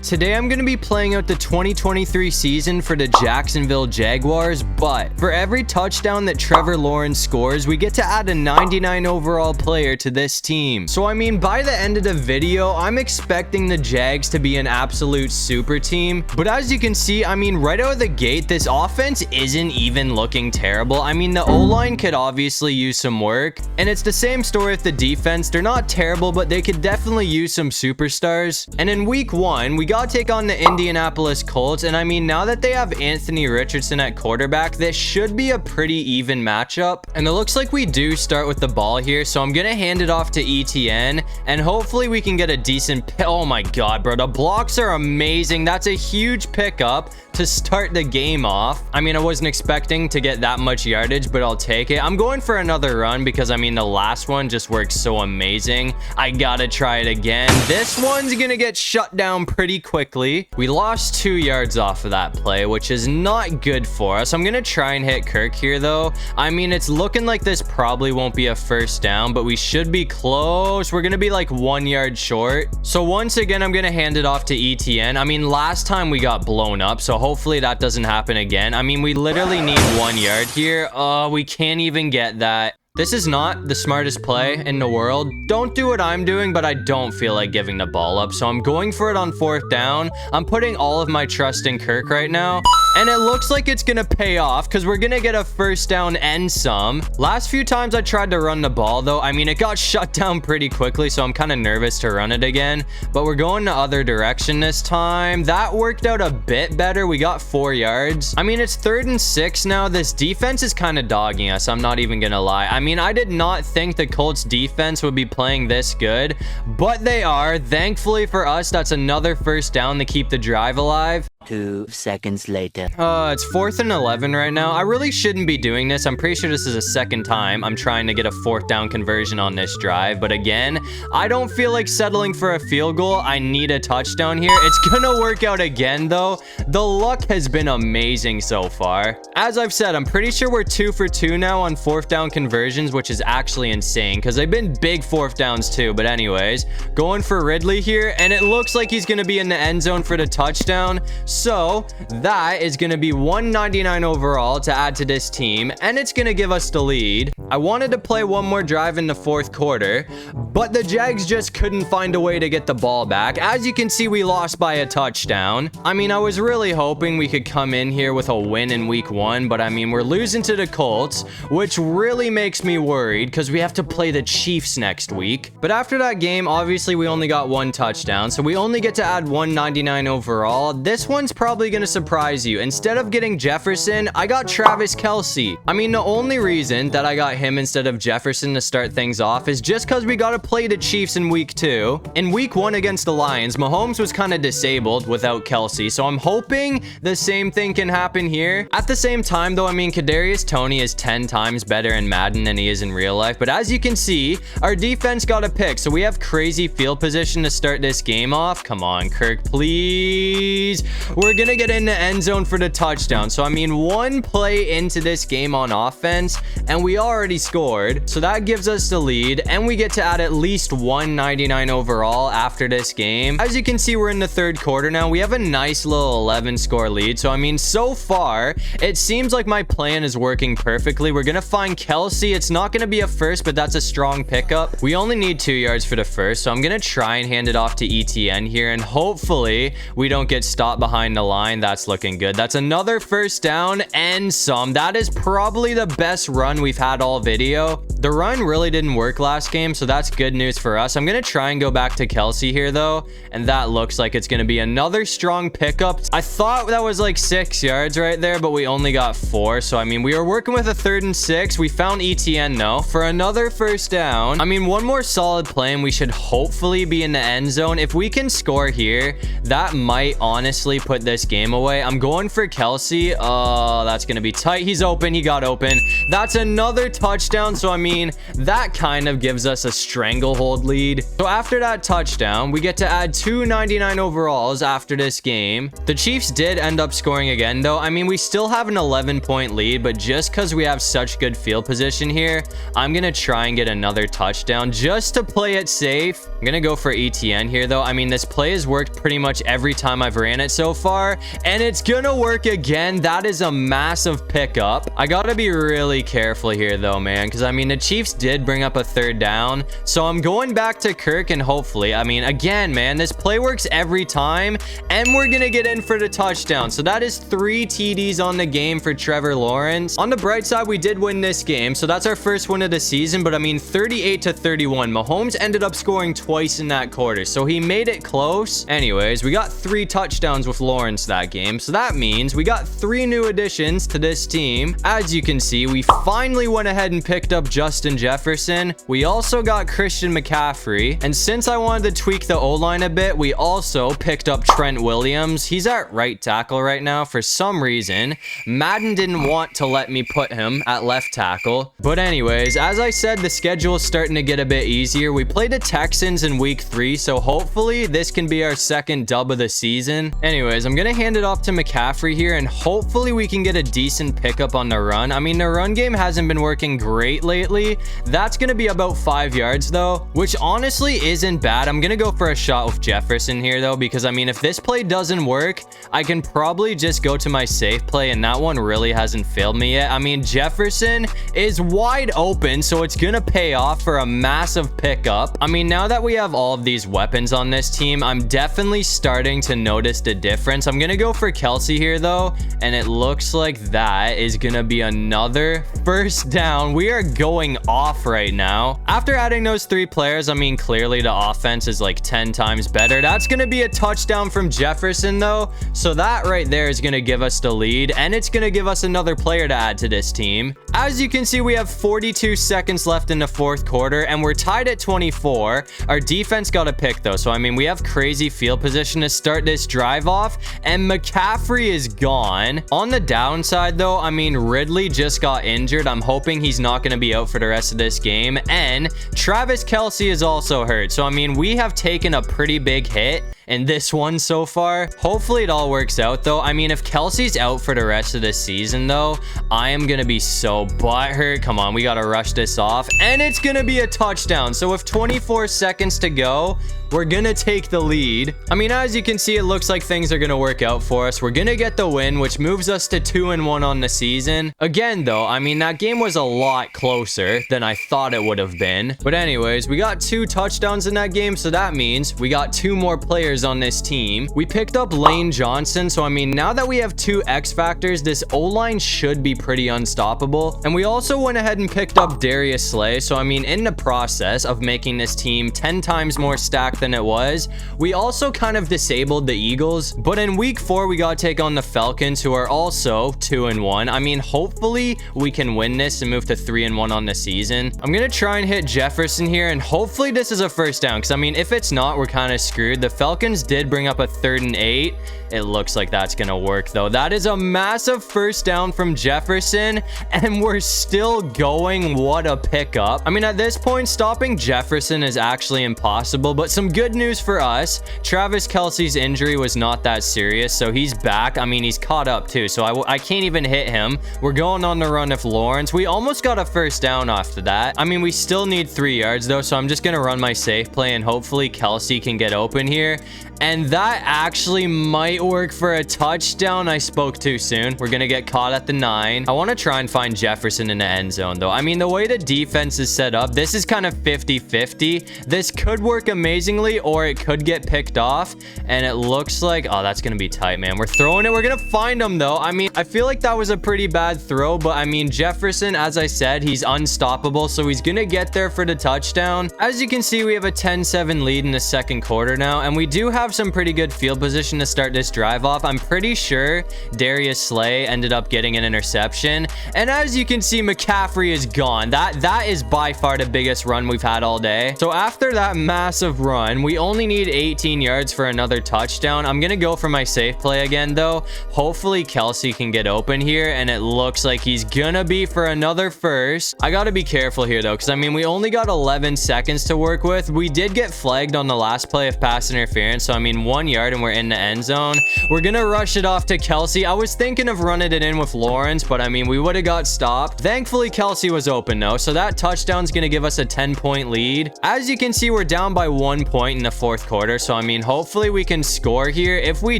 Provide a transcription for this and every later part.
Today I'm going to be playing out the 2023 season for the Jacksonville Jaguars, but for every touchdown that Trevor Lawrence scores, we get to add a 99 overall player to this team. So I mean, by the end of the video, I'm expecting the Jags to be an absolute super team, but as you can see, I mean, right out of the gate, this offense isn't even looking terrible. I mean, the O-line could obviously use some work, and it's the same story with the defense. They're not terrible, but they could definitely use some superstars. And in week 1, we got to take on the Indianapolis Colts, and I mean, now that they have Anthony Richardson at quarterback, this should be a pretty even matchup. And it looks like we do start with the ball here, so I'm gonna hand it off to ETN, and hopefully we can get a decent oh my god, bro, the blocks are amazing. That's a huge pickup to start the game off. I mean, I wasn't expecting to get that much yardage, but I'll take it. I'm going for another run because I mean, the last one just worked so amazing. I gotta try it again. This one's gonna get shut down pretty quickly. We lost 2 yards off of that play, which is not good for us. I'm gonna try and hit Kirk here though. I mean, it's looking like this probably won't be a first down, but we should be close. We're gonna be like 1 yard short. So once again, I'm gonna hand it off to ETN. I mean, last time we got blown up, so hopefully that doesn't happen again. I mean, we literally need 1 yard here. Oh, we can't even get that. This is not the smartest play in the world. Don't do what I'm doing, but I don't feel like giving the ball up. So I'm going for it on 4th down. I'm putting all of my trust in Kirk right now. And it looks like it's gonna pay off because we're gonna get a first down and some. Last few times I tried to run the ball though, I mean, it got shut down pretty quickly, so I'm kind of nervous to run it again. But we're going the other direction this time. That worked out a bit better. We got 4 yards. I mean, it's 3rd and 6 now. This defense is kind of dogging us. I'm not even gonna lie. I mean, I did not think the Colts defense would be playing this good, but they are. Thankfully for us, that's another first down to keep the drive alive. 2 seconds later. It's 4th and 11 right now. I really shouldn't be doing this. I'm pretty sure this is a second time I'm trying to get a 4th down conversion on this drive. But again, I don't feel like settling for a field goal. I need a touchdown here. It's gonna work out again though. The luck has been amazing so far. As I've said, I'm pretty sure we're 2 for 2 now on 4th down conversions, which is actually insane because they've been big 4th downs too. But anyways, going for Ridley here, and it looks like he's gonna be in the end zone for the touchdown. So that is going to be 199 overall to add to this team, and it's going to give us the lead. I wanted to play one more drive in the 4th quarter, but the Jags just couldn't find a way to get the ball back. As you can see, we lost by a touchdown. I mean, I was really hoping we could come in here with a win in week 1, but I mean, we're losing to the Colts, which really makes me worried because we have to play the Chiefs next week. But after that game, obviously we only got 1 touchdown, so we only get to add 199 overall. This one's probably gonna surprise you. Instead of getting Jefferson, I got Travis Kelce. I mean, the only reason that I got him instead of Jefferson to start things off is just because we got to play the Chiefs in week 2. In week 1 against the Lions, Mahomes was kind of disabled without Kelce, so I'm hoping the same thing can happen here. At the same time though, I mean, Kadarius Toney is 10 times better in Madden than he is in real life, but as you can see, our defense got a pick, so we have crazy field position to start this game off. Come on, Kirk, please. We're gonna get in the end zone for the touchdown. So I mean, 1 play into this game on offense and we already scored, so that gives us the lead, and we get to add at least 199 overall after this game. As you can see, we're in the 3rd quarter now. We have a nice little 11 score lead, so I mean, so far it seems like my plan is working perfectly. We're gonna find Kelce. It's not gonna be a first, but that's a strong pickup. We only need 2 yards for the first, so I'm gonna try and hand it off to ETN here, and hopefully we don't get stopped behind the line. That's looking good. That's another first down and some. That is probably the best run we've had all video. The run really didn't work last game, so that's good news for us. I'm gonna try and go back to Kelce here though, and that looks like it's gonna be another strong pickup. I thought that was like 6 yards right there, but we only got 4. So I mean, we were working with a 3rd and 6. We found ETN though for another first down. I mean, one more solid play and we should hopefully be in the end zone. If we can score here, that might honestly put put this game away. I'm going for Kelsey. Oh, that's going to be tight. He's open. He got open. That's another touchdown. So, I mean, that kind of gives us a stranglehold lead. So, after that touchdown, we get to add 299 overalls after this game. The Chiefs did end up scoring again, though. I mean, we still have an 11-point lead, but just because we have such good field position here, I'm going to try and get another touchdown just to play it safe. I'm going to go for ETN here, though. I mean, this play has worked pretty much every time I've ran it so far, and it's going to work again. That is a massive pickup. I got to be really careful here, though, man, because, I mean, the Chiefs did bring up a third down, so I'm going back to Kirk, and hopefully, I mean, again, man, this play works every time, and we're going to get in for the touchdown. So that is 3 TDs on the game for Trevor Lawrence. On the bright side, we did win this game, so that's our first win of the season, but I mean, 38-31. Mahomes ended up scoring twice in that quarter, so he made it close. Anyways, we got 3 touchdowns with Lawrence that game, so that means we got 3 new additions to this team. As you can see, we finally went ahead and picked up Justin Jefferson. We also got Christian McCaffrey, and since I wanted to tweak the O-line a bit, we also picked up Trent Williams. He's at right tackle right now. For some reason, Madden didn't want to let me put him at left tackle. But anyways, as I said, the schedule is starting to get a bit easier. We played the Texans in week 3, so hopefully this can be our second dub of the season. Anyways, I'm going to hand it off to McCaffrey here, and hopefully we can get a decent pickup on the run. I mean, the run game hasn't been working great lately. That's going to be about 5 yards, though, which honestly isn't bad. I'm going to go for a shot with Jefferson here, though, because, I mean, if this play doesn't work, I can probably just go to my safe play, and that one really hasn't failed me yet. I mean, Jefferson is wide open, so it's going to pay off for a massive pickup. I mean, now that we have all of these weapons on this team, I'm definitely starting to notice the difference. I'm going to go for Kelsey here, though, and it looks like that is going to be another first down. We are going off right now. After adding those 3 players, I mean, clearly the offense is like 10 times better. That's going to be a touchdown from Jefferson, though, so that right there is going to give us the lead, and it's going to give us another player to add to this team. As you can see, we have 42 seconds left in the 4th quarter, and we're tied at 24. Our defense got a pick, though, so I mean, we have crazy field position to start this drive off, and McCaffrey is gone. On the downside, though, I mean, Ridley just got injured. I'm hoping he's not going to be out for the rest of this game, and Travis Kelce is also hurt, so I mean, we have taken a pretty big hit in this one so far. Hopefully it all works out, though. I mean, if Kelsey's out for the rest of this season, though, I am gonna be so butthurt. Come on, we gotta rush this off, and it's gonna be a touchdown. So with 24 seconds to go, we're gonna take the lead. I mean, as you can see, it looks like things are gonna work out for us. We're gonna get the win, which moves us to 2-1 on the season. Again, though, I mean, that game was a lot closer than I thought it would have been. But anyways, we got 2 touchdowns in that game, so that means we got 2 more players on this team. We picked up Lane Johnson, so I mean, now that we have 2 X factors, this O-line should be pretty unstoppable. And we also went ahead and picked up Darius Slay, so I mean, in the process of making this team 10 times more stacked than it was, we also kind of disabled the Eagles. But in week 4, we got to take on the Falcons, who are also 2-1. I mean, hopefully we can win this and move to 3-1 on the season. I'm gonna try and hit Jefferson here, and hopefully this is a first down, because I mean, if it's not, we're kind of screwed. The Falcons did bring up a 3rd and 8. It looks like that's gonna work, though. That is a massive first down from Jefferson, and we're still going. What a pickup. I mean, at this point, stopping Jefferson is actually impossible, but some good news for us. Travis Kelce's injury was not that serious, so he's back. I mean, he's caught up too, so I can't even hit him. We're going on the run of Lawrence. We almost got a first down after that. I mean, we still need 3 yards, though, so I'm just gonna run my safe play, and hopefully Kelce can get open here. And that actually might work for a touchdown. I spoke too soon. We're gonna get caught at the 9. I want to try and find Jefferson in the end zone, though. I mean, the way the defense is set up, this is kind of 50-50. This could work amazingly, or it could get picked off. And it looks like, oh, that's gonna be tight, man. We're throwing it. We're gonna find him, though. I mean, I feel like that was a pretty bad throw, but I mean, Jefferson, as I said, he's unstoppable, so he's gonna get there for the touchdown. As you can see, we have a 10-7 lead in the 2nd quarter now, and we do do have some pretty good field position to start this drive off. I'm pretty sure Darius Slay ended up getting an interception. And as you can see, McCaffrey is gone. That is by far the biggest run we've had all day. So after that massive run, we only need 18 yards for another touchdown. I'm going to go for my safe play again, though. Hopefully Kelsey can get open here, and it looks like he's going to be for another first. I got to be careful here, though, because, I mean, we only got 11 seconds to work with. We did get flagged on the last play of pass interference, so, I mean, 1 yard and we're in the end zone. We're going to rush it off to Kelsey. I was thinking of running it in with Lawrence, but, I mean, we would have got stopped. Thankfully, Kelsey was open, though, so that touchdown's going to give us a 10-point lead. As you can see, we're down by 1 point in the fourth quarter, so, I mean, hopefully we can score here. If we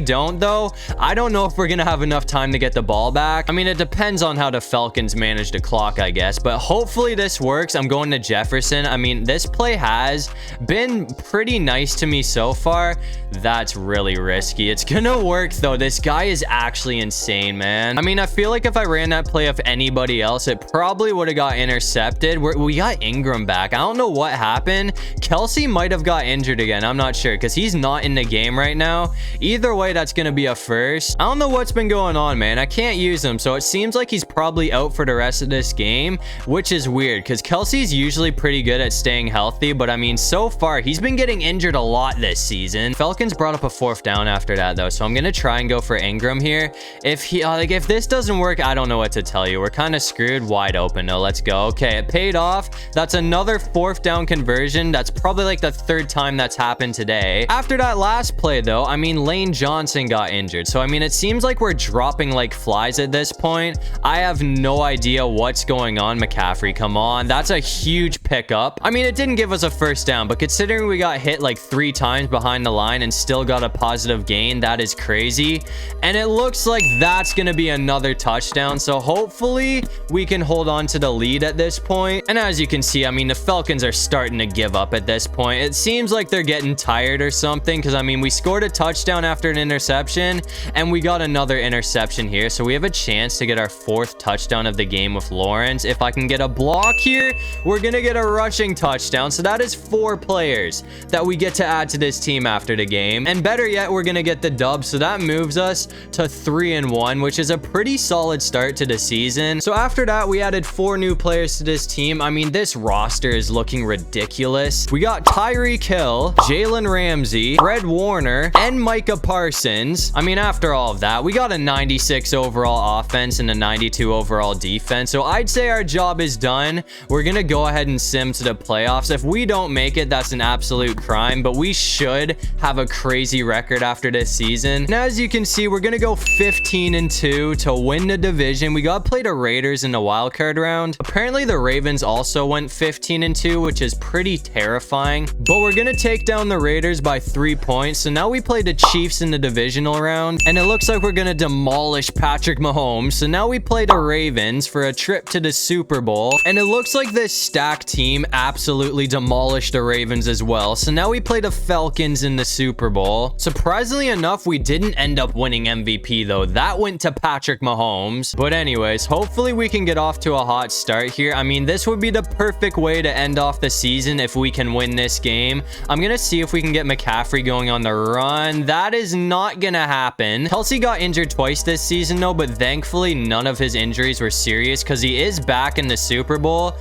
don't, though, I don't know if we're going to have enough time to get the ball back. I mean, it depends on how the Falcons manage the clock, I guess, but hopefully this works. I'm going to Jefferson. I mean, this play has been pretty nice to me so far. That's really risky. It's gonna work, though. This guy is actually insane, man. I mean, I feel like if I ran that play of anybody else, it probably would have got intercepted. We got Ingram back. I don't know what happened. Kelsey might have got injured again. I'm not sure because he's not in the game right now. Either way, that's gonna be a first. I don't know what's been going on, man. I can't use him, so it seems like he's probably out for the rest of this game, which is weird because Kelsey's usually pretty good at staying healthy, but I mean, so far he's been getting injured a lot this season. Falcons brought up a fourth down after that, though, so I'm gonna try and go for Ingram here. If if this doesn't work, I don't know what to tell you. We're kind of screwed. Wide open. No, let's go. Okay, it paid off. That's another fourth down conversion. That's probably like the third time that's happened today. After that last play, though, I mean, Lane Johnson got injured, so I mean, it seems like we're dropping like flies at this point. I have no idea what's going on. McCaffrey, come on. That's a huge pickup. I mean, it didn't give us a first down, but considering we got hit like 3 times behind the line and still got a positive gain, that is crazy. And it looks like that's gonna be another touchdown, so hopefully we can hold on to the lead at this point. And as you can see, I mean, the Falcons are starting to give up at this point. It seems like they're getting tired or something, because I mean, we scored a touchdown after an interception and we got another interception here, so we have a chance to get our 4th touchdown of the game with Lawrence. If I can get a block here, we're gonna get a rushing touchdown, so that is 4 players that we get to add to this team after the game. And better yet, we're gonna get the dub, so that moves us to 3-1, which is a pretty solid start to the season. So after that, we added 4 new players to this team. I mean, this roster is looking ridiculous. We got Tyreek Hill, Jalen Ramsey, Fred Warner, and Micah Parsons. I mean, after all of that, we got a 96 overall offense and a 92 overall defense, so I'd say our job is done. We're gonna go ahead and sim to the playoffs. If we don't make it, that's an absolute crime, but we should have a crazy record after this season. And as you can see, we're gonna go 15-2 to win the division. We got played the Raiders in the wild card round. Apparently the Ravens also went 15-2, which is pretty terrifying, but we're gonna take down the Raiders by 3 points. So now we play the Chiefs in the divisional round, and it looks like we're gonna demolish Patrick Mahomes. So now we play the Ravens for a trip to the Super Bowl, and it looks like this stacked team absolutely demolished the Ravens as well. So now we play the Falcons in the Super Bowl. Surprisingly enough, we didn't end up winning MVP, though. That went to Patrick Mahomes. But anyways, hopefully we can get off to a hot start here. I mean, this would be the perfect way to end off the season if we can win this game. I'm gonna see if we can get McCaffrey going on the run. That is not gonna happen. Kelsey got injured twice this season, though, but thankfully none of his injuries were serious because he is back in the Super Bowl.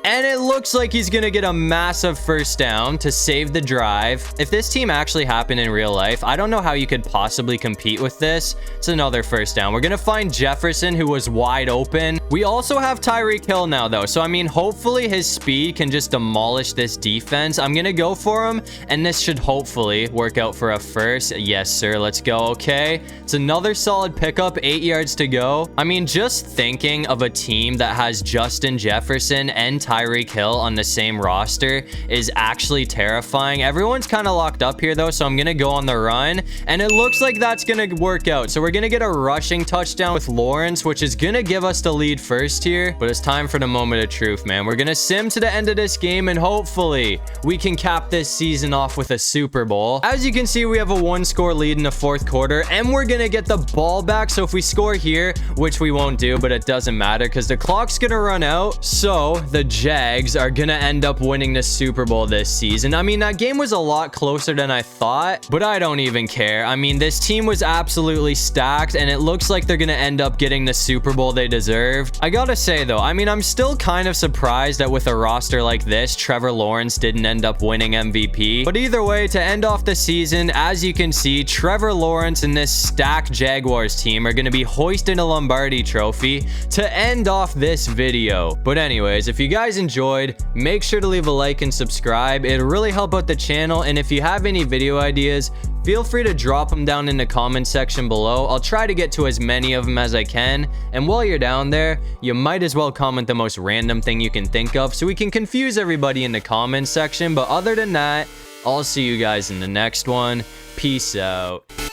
And it looks like he's going to get a massive first down to save the drive. If this team actually happened in real life, I don't know how you could possibly compete with this. It's another first down. We're going to find Jefferson, who was wide open. We also have Tyreek Hill now, though. So, I mean, hopefully his speed can just demolish this defense. I'm going to go for him, and this should hopefully work out for a first. Yes, sir. Let's go. Okay. It's another solid pickup. 8 yards to go. I mean, just thinking of a team that has Justin Jefferson and Tyreek Hill on the same roster is actually terrifying. Everyone's kind of locked up here, though, so I'm going to go on the run, and it looks like that's going to work out. So we're going to get a rushing touchdown with Lawrence, which is going to give us the lead lead first here, but it's time for the moment of truth, man. We're gonna sim to the end of this game, and hopefully we can cap this season off with a Super Bowl. As you can see, we have a 1-score lead in the 4th quarter, and we're gonna get the ball back. So if we score here, which we won't do, but it doesn't matter because the clock's gonna run out. So the Jags are gonna end up winning the Super Bowl this season. I mean, that game was a lot closer than I thought, but I don't even care. I mean, this team was absolutely stacked, and it looks like they're gonna end up getting the Super Bowl they deserved. I gotta say though, I mean, I'm still kind of surprised that with a roster like this, Trevor Lawrence didn't end up winning MVP. But either way, to end off the season, as you can see, Trevor Lawrence and this stacked Jaguars team are gonna be hoisting a Lombardi trophy to end off this video. But anyways, if you guys enjoyed, make sure to leave a like and subscribe. It'll really help out the channel, and if you have any video ideas, feel free to drop them down in the comment section below. I'll try to get to as many of them as I can. And while you're down there, you might as well comment the most random thing you can think of so we can confuse everybody in the comment section. But other than that, I'll see you guys in the next one. Peace out.